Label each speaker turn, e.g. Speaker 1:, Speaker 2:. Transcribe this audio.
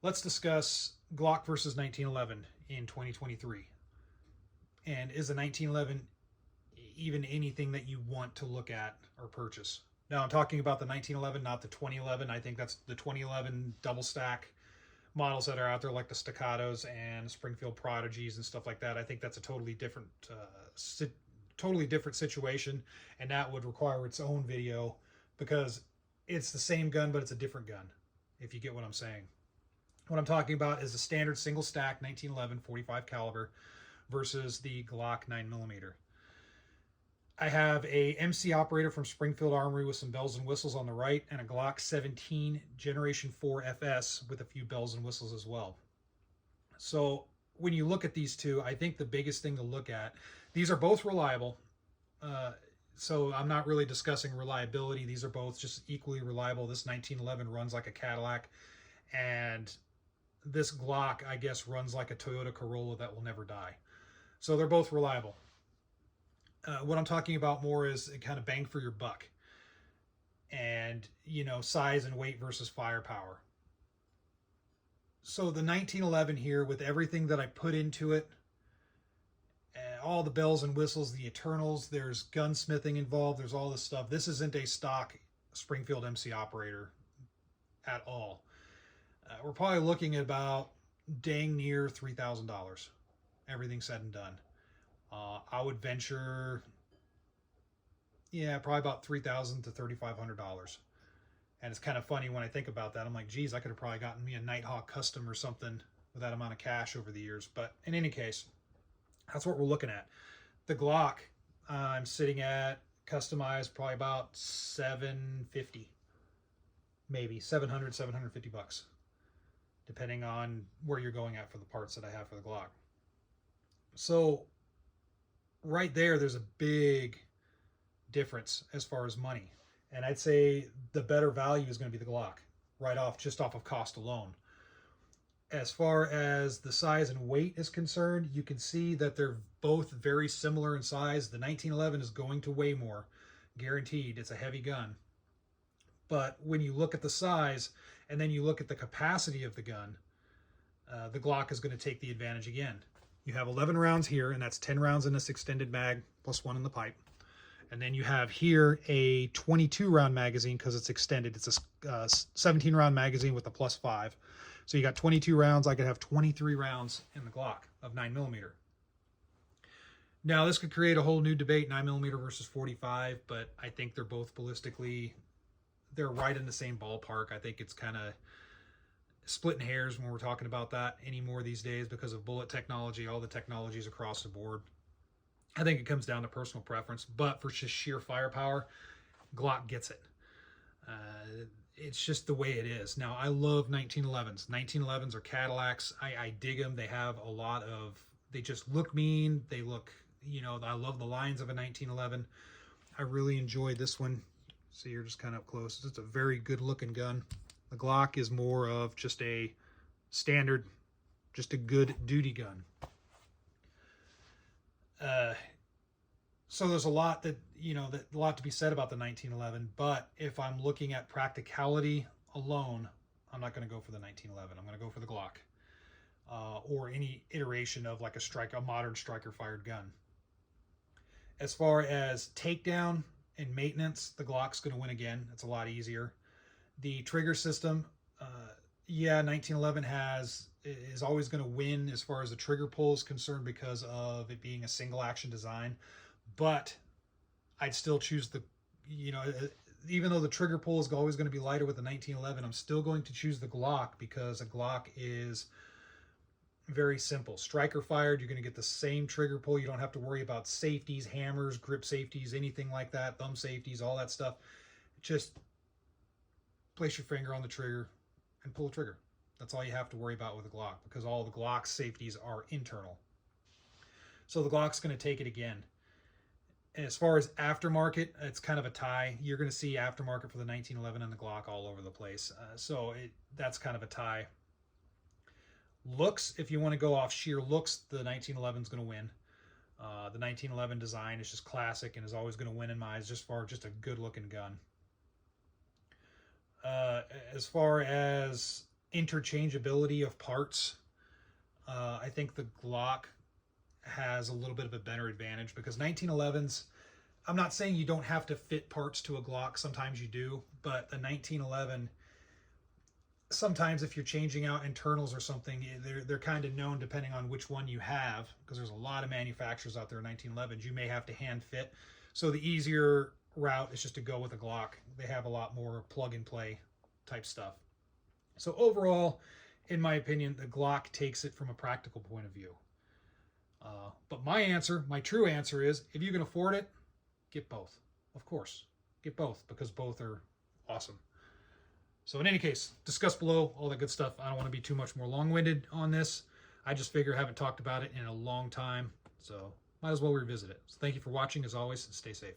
Speaker 1: Let's discuss Glock versus 1911 in 2023. And is the 1911 even anything that you want to look at or purchase? Now, I'm talking about the 1911, not the 2011. I think that's the 2011 double stack models that are out there, like the Staccatos and Springfield Prodigies and stuff like that. I think that's a totally different situation, and that would require its own video because it's the same gun, but it's a different gun. If you get what I'm saying. What I'm talking about is the standard single stack 1911 45 caliber versus the Glock 9mm. I have a MC operator from Springfield Armory with some bells and whistles on the right, and a Glock 17 Generation 4 FS with a few bells and whistles as well. So when you look at these two, I think the biggest thing to look at, these are both reliable. So I'm not really discussing reliability. These are both just equally reliable. This 1911 runs like a Cadillac, and this Glock, I guess, runs like a Toyota Corolla that will never die. So they're both reliable. What I'm talking about more is kind of bang for your buck, and size and weight versus firepower. So the 1911 here, with everything that I put into it, all the bells and whistles, the Eternals, there's gunsmithing involved, there's all this stuff. This isn't a stock Springfield MC operator at all. We're probably looking at about dang near $3,000, everything said and done. I would venture, probably about $3,000 to $3,500. And it's kind of funny when I think about that. I'm like, geez, I could have probably gotten me a Nighthawk custom or something with that amount of cash over the years. But in any case, that's what we're looking at. The Glock, I'm sitting at customized probably about $750, maybe $750, depending on where you're going at for the parts that I have for the Glock. So right there's a big difference as far as money. And I'd say the better value is going to be the Glock, just off of cost alone. As far as the size and weight is concerned, you can see that they're both very similar in size. The 1911 is going to weigh more, guaranteed. It's a heavy gun. But when you look at the size and then you look at the capacity of the gun, the Glock is going to take the advantage again. You have 11 rounds here, and that's 10 rounds in this extended mag, plus one in the pipe. And then you have here a 22 round magazine because it's extended. It's a 17 round magazine with a plus 5. So you got 22 rounds. I could have 23 rounds in the Glock of 9mm. Now this could create a whole new debate, 9mm versus 45, but I think they're both ballistically, they're right in the same ballpark. I think it's kind of splitting hairs when we're talking about that anymore these days because of bullet technology, all the technologies across the board. I think it comes down to personal preference, but for just sheer firepower, Glock gets it. It's just the way it is. Now, I love 1911s. 1911s are Cadillacs. I dig them. They have a lot of, they just look mean. They look, I love the lines of a 1911. I really enjoy this one. See, you're just kind of up close. It's a very good looking gun. The Glock is more of just a standard, just a good duty gun. So there's a lot that a lot to be said about the 1911, but if I'm looking at practicality alone, I'm not going to go for the 1911. I'm going to go for the Glock, or any iteration of like a modern striker fired gun. As far as takedown and maintenance, the Glock's going to win again. It's a lot easier. The trigger system, 1911 is always going to win as far as the trigger pull is concerned because of it being a single action design. But I'd still choose even though the trigger pull is always going to be lighter with the 1911, I'm still going to choose the Glock because a Glock is very simple. Striker fired, you're going to get the same trigger pull. You don't have to worry about safeties, hammers, grip safeties, anything like that, thumb safeties, all that stuff. Just place your finger on the trigger and pull the trigger. That's all you have to worry about with the Glock because all the Glock safeties are internal. So the Glock's going to take it again. As far as aftermarket, it's kind of a tie. You're going to see aftermarket for the 1911 and the Glock all over the place. That's kind of a tie. Looks, if you want to go off sheer looks, the 1911 is going to win. The 1911 design is just classic and is always going to win in my eyes just a good looking gun. As far as interchangeability of parts. I think the Glock has a little bit of a better advantage because 1911s, I'm not saying you don't have to fit parts to a Glock. Sometimes you do, but the 1911, sometimes if you're changing out internals or something, they're kind of known depending on which one you have, because there's a lot of manufacturers out there in 1911s. You may have to hand fit. So the easier route is just to go with a Glock. They have a lot more plug and play type stuff. So overall, in my opinion, the Glock takes it from a practical point of view. But my true answer is, if you can afford it, get both. Of course, get both, because both are awesome. So in any case, discuss below, all that good stuff. I don't want to be too much more long-winded on this. I just figure I haven't talked about it in a long time, so might as well revisit it. So thank you for watching, as always, and stay safe.